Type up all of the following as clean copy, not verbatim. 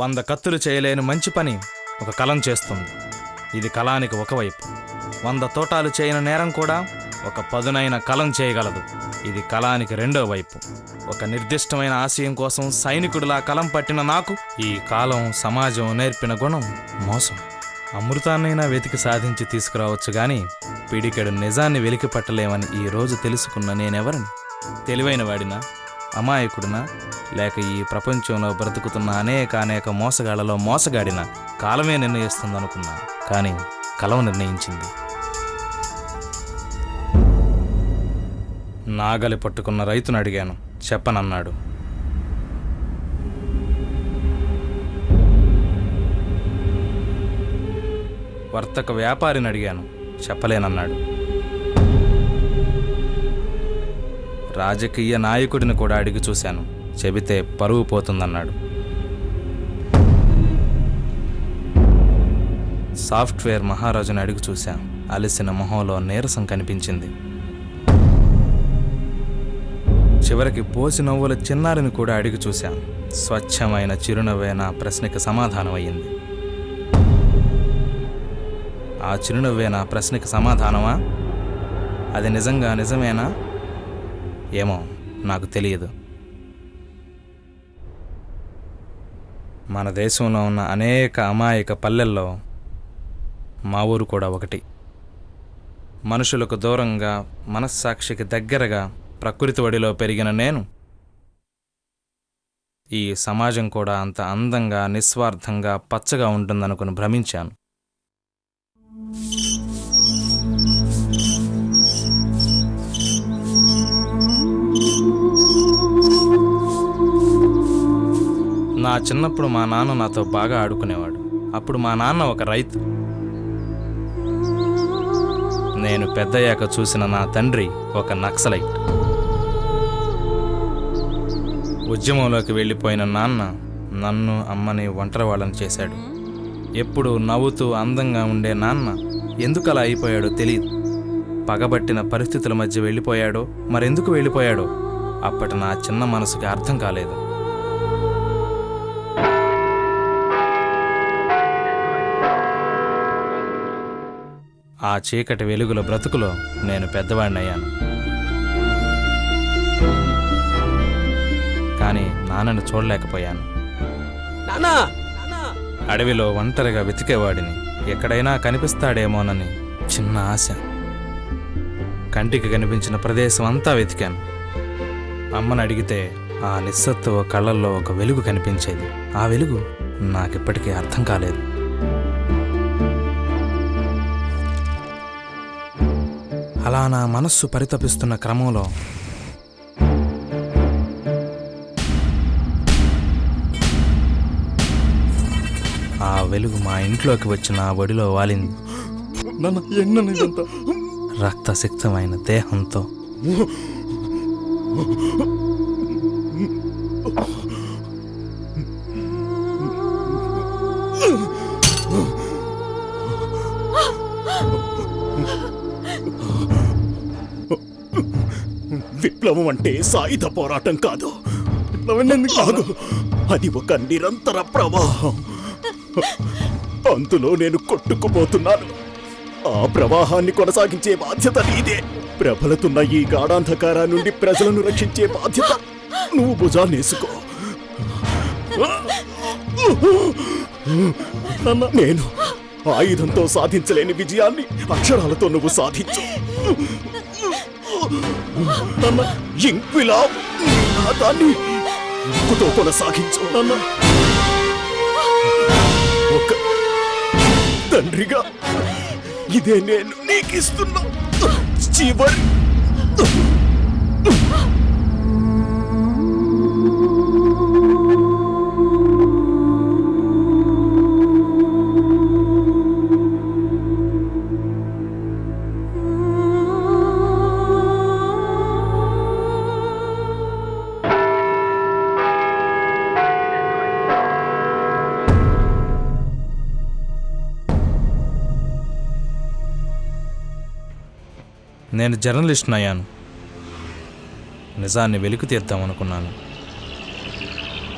100 కత్తులు చేయలేని మంచి పని ఒక కలం చేస్తుంది. ఇది కలానికి ఒకవైపు. 100 తోటాలు చేయని నేరం కూడా ఒక పదునైన కలం చేయగలదు. ఇది కలానికి రెండో వైపు. ఒక నిర్దిష్టమైన ఆశయం కోసం సైనికుడిలా కలం పట్టిన నాకు ఈ కాలం సమాజం నేర్పిన గుణం మోసం. అమృతాన్నైనా వెతికి సాధించి తీసుకురావచ్చు గాని పిడికెడు నిజాన్ని వెలికి పట్టలేమని ఈ రోజు తెలుసుకున్న నేనెవరిని? తెలివైన వాడినా, అమాయకుడినా, లేక ఈ ప్రపంచంలో బ్రతుకుతున్న అనేక మోసగాళ్లలో మోసగాడినా కాలమే నిర్ణయిస్తుందనుకున్నా. కానీ కలం నిర్ణయించింది. నాగలి పట్టుకున్న రైతును అడిగాను, చెప్పనన్నాడు. వర్తక వ్యాపారిని అడిగాను, చెప్పలేనన్నాడు. రాజకీయ నాయకుడిని కూడా అడిగి చూశాను, చెబితే పరువు పోతుందన్నాడు. సాఫ్ట్వేర్ మహారాజుని అడిగి చూశాం, అలసిన మొహంలో నీరసం కనిపించింది. చివరికి పోసి నవ్వుల చిన్నారిని కూడా అడిగి చూశాం. స్వచ్ఛమైన చిరునవ్వే నా ప్రశ్నకి సమాధానం అయ్యింది. ఆ చిరునవ్వే నా ప్రశ్నకి సమాధానమా? అది నిజంగా నిజమేనా? ఏమో, నాకు తెలియదు. మన దేశంలో ఉన్న అనేక అమాయక పల్లెల్లో మా ఊరు కూడా ఒకటి. మనుషులకు దూరంగా, మనస్సాక్షికి దగ్గరగా, ప్రకృతి ఒడిలో పెరిగిన నేను ఈ సమాజం కూడా అంత అందంగా, నిస్వార్థంగా, పచ్చగా ఉంటుందనుకుని భ్రమించాను. నా చిన్నప్పుడు మా నాన్న నాతో బాగా ఆడుకునేవాడు. అప్పుడు మా నాన్న ఒక రైతు. నేను పెద్దయ్యాక చూసిన నా తండ్రి ఒక నక్సలైట్. ఉద్యమంలోకి వెళ్ళిపోయిన నాన్న నన్ను, అమ్మని ఒంటరి వాళ్ళని చేశాడు. ఎప్పుడు నవ్వుతూ అందంగా ఉండే నాన్న ఎందుకలా అయిపోయాడో తెలియదు. పగబట్టిన పరిస్థితుల మధ్య వెళ్ళిపోయాడో, మరెందుకు వెళ్ళిపోయాడో అప్పటి నా చిన్న మనసుకి అర్థం కాలేదు. ఆ చీకటి వెలుగుల బ్రతుకులో నేను పెద్దవాడినయ్యాను. కానీ నాన్నను చూడలేకపోయాను. అడవిలో ఒంటరిగా వెతికేవాడిని. ఎక్కడైనా కనిపిస్తాడేమోనని చిన్న ఆశ. కంటికి కనిపించిన ప్రదేశం అంతా వెతికాను. అమ్మని అడిగితే ఆ నిస్సత్తువ కళ్ళల్లో ఒక వెలుగు కనిపించేది. ఆ వెలుగు నాకిప్పటికీ అర్థం కాలేదు. అలా నా మనస్సు పరితపిస్తున్న క్రమంలో ఆ వెలుగు మా ఇంట్లోకి వచ్చి నా ఒడిలో వాలింది. రక్తసిక్తమైన దేహంతో, విప్లవం అంటే సాయుధ పోరాటం కాదు. అది ఒక నిరంతర ప్రవాహం. అందులో నేను కొట్టుకుపోతున్నాను. ఆ ప్రవాహాన్ని కొనసాగించే బాధ్యత నీదే. ప్రబలుతున్న ఈ గాఢాంధకారా నుండి ప్రజలను రక్షించే బాధ్యత నువ్వు భుజాన్నేసుకో. నేను ఆయుధంతో సాధించలేని విజయాన్ని అక్షరాలతో నువ్వు సాధించు. ఇంక్విలాబ్ దాన్ని ముక్కుతో కొనసాగించు. ఒక తండ్రిగా ఇదే నేను నీకిస్తున్న చివరి. నేను జర్నలిస్ట్ని అయ్యాను. నిజాన్ని వెలికి తీద్దామనుకున్నాను.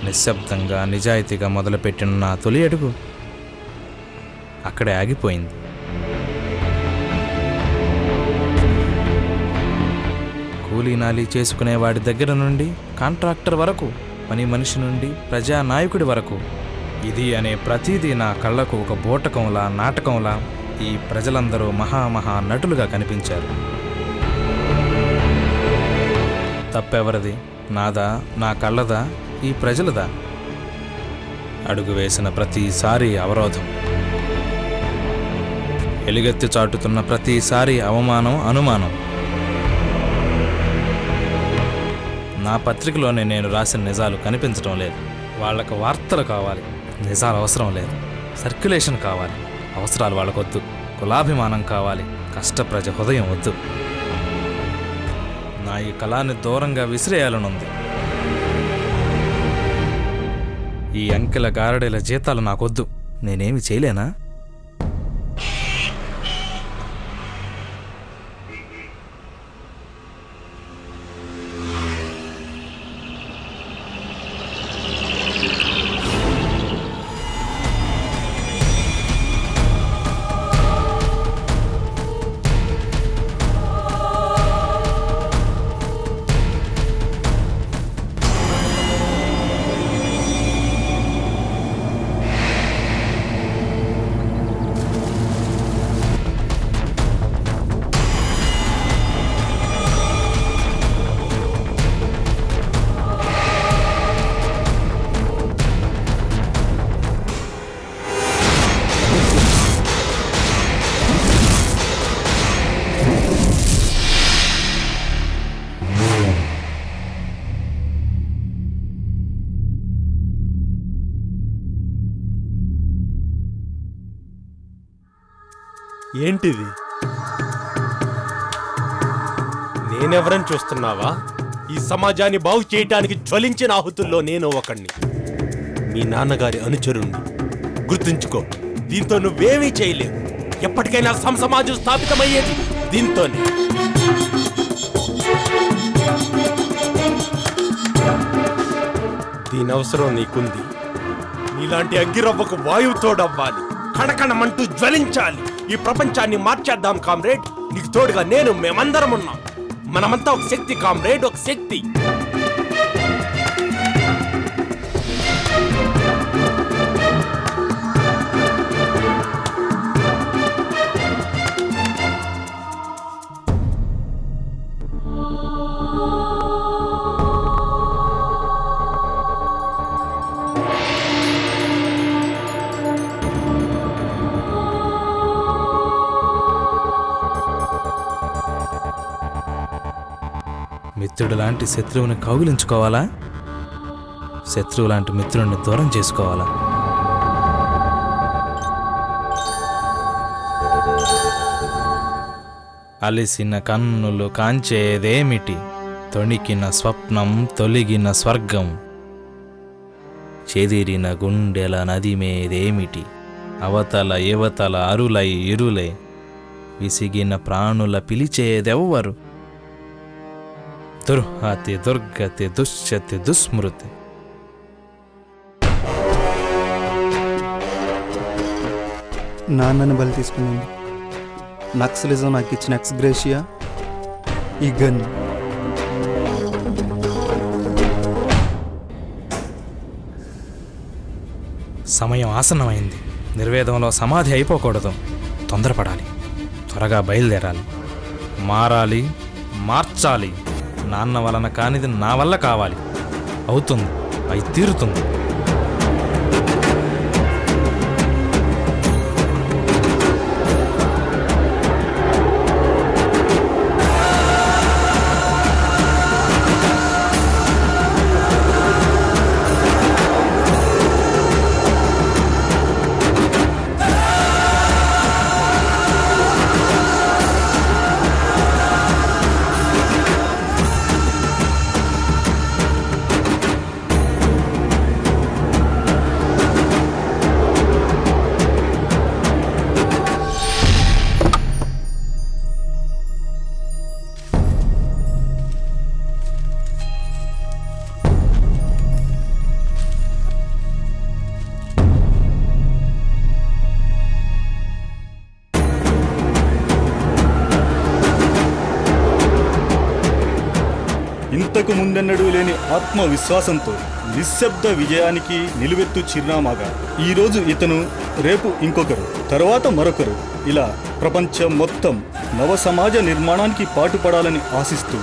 నిశ్శబ్దంగా నిజాయితీగా మొదలుపెట్టిన నా తొలి అడుగు అక్కడే ఆగిపోయింది. కూలీ నాలీ చేసుకునే వాడి దగ్గర నుండి కాంట్రాక్టర్ వరకు, పని మనిషి నుండి ప్రజానాయకుడి వరకు ఇది అనే ప్రతిదీ నా కళ్ళకు ఒక బూటకంలా, నాటకంలా ఈ ప్రజలందరూ మహామహా నటులుగా కనిపించారు. తప్పెవరిది? నాదా? నా కళ్ళదా? ఈ ప్రజలదా? అడుగు వేసిన ప్రతిసారి అవరోధం, ఎలుగెత్తి చాటుతున్న ప్రతిసారి అవమానం, అనుమానం. నా పత్రికలోనే నేను రాసిన నిజాలు కనిపించడం లేదు. వాళ్ళకు వార్తలు కావాలి, నిజాలు అవసరం లేదు. సర్క్యులేషన్ కావాలి, అవసరాలు వాళ్ళకొద్దు. కులాభిమానం కావాలి, కష్టప్రజ హృదయం వద్దు. నా ఈ కళాన్ని దూరంగా విసిరేయాలనుంది. ఈ అంకెల గారడీల జీతాలు నాకొద్దు. నేనేమి చేయలేనా? ఏంటిది? నేనెవరని చూస్తున్నావా? ఈ సమాజాన్ని బాగు చేయటానికి జ్వలించిన ఆహుతుల్లో నేను ఒకణ్ణి, మీ నాన్నగారి అనుచరుణ్ణి. గుర్తుంచుకో, దీంతో నువ్వేమీ చేయలేవు. ఎప్పటికైనా సమాజం స్థాపితమయ్యేది దీంతోనే. దీని అవసరం నీకుంది. నీలాంటి అగ్గిరవ్వకు వాయువు తోడవ్వాలి, కణకణమంటూ జ్వలించాలి. ఈ ప్రపంచాన్ని మార్చేద్దాం కామ్రేడ్. నీకు తోడుగా నేను, మేమందరం ఉన్నాం. మనమంతా ఒక శక్తి కామ్రేడ్, ఒక శక్తి. మిత్రుడు లాంటి శత్రువుని కౌగిలించుకోవాలా? శత్రువు లాంటి మిత్రుడిని దూరం చేసుకోవాలా? అలిసిన కన్నులు కాంచేదేమిటి? తొణికిన స్వప్నం, తొలిగిన స్వర్గం. చెదిరిన గుండెల నదిమేదేమిటి? అవతల యువతల అరులై ఇరులే. విసిగిన ప్రాణుల పిలిచేదెవ్వరు? దుర్హతి, దుర్గతి, దుశ్చతి, దుస్మృతి. నాన్నను బలి తీసుకునేందుకు నక్సలిజం నాకు ఇచ్చిన ఎక్స్గ్రేషియా ఈ గన్. సమయం ఆసన్నమైంది. నిర్వేదంలో సమాధి అయిపోకూడదు. తొందరపడాలి, త్వరగా బయలుదేరాలి. మారాలి, మార్చాలి. నాన్న వలన కానిది నా వల్ల కావాలి. అవుతుంది, అయి తీరుతుంది. ఇంతకు ముందెన్నడూ లేని ఆత్మవిశ్వాసంతో నిశ్శబ్ద విజయానికి నిలువెత్తు చిరునామాగా ఈరోజు ఇతను, రేపు ఇంకొకరు, తర్వాత మరొకరు, ఇలా ప్రపంచం మొత్తం నవ సమాజ నిర్మాణానికి పాటుపడాలని ఆశిస్తూ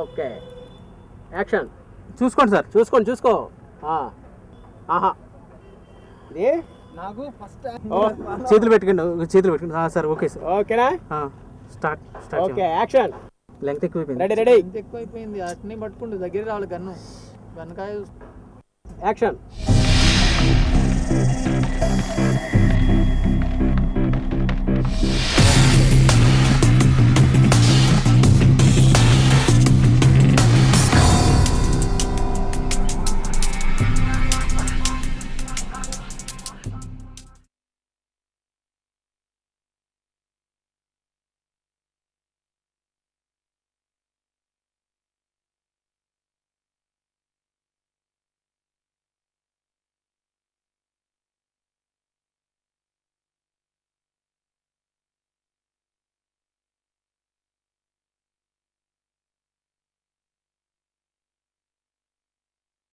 ఓకే యాక్షన్. చూసుకోండి సార్, చూసుకో. ఆహా ఇది నాకు ఫస్ట్ చేతులు పెట్టుకోండి సార్. ఓకే సార్, ఓకేనా? స్టార్ట్. Okay action. లెంగ్త్ ఎక్కువైపోయింది. రెడీ. ఎక్కువైపోయింది, అట్నే పట్టుకుంటు దగ్గర రావాలి గన్నుకాయ. యాక్షన్.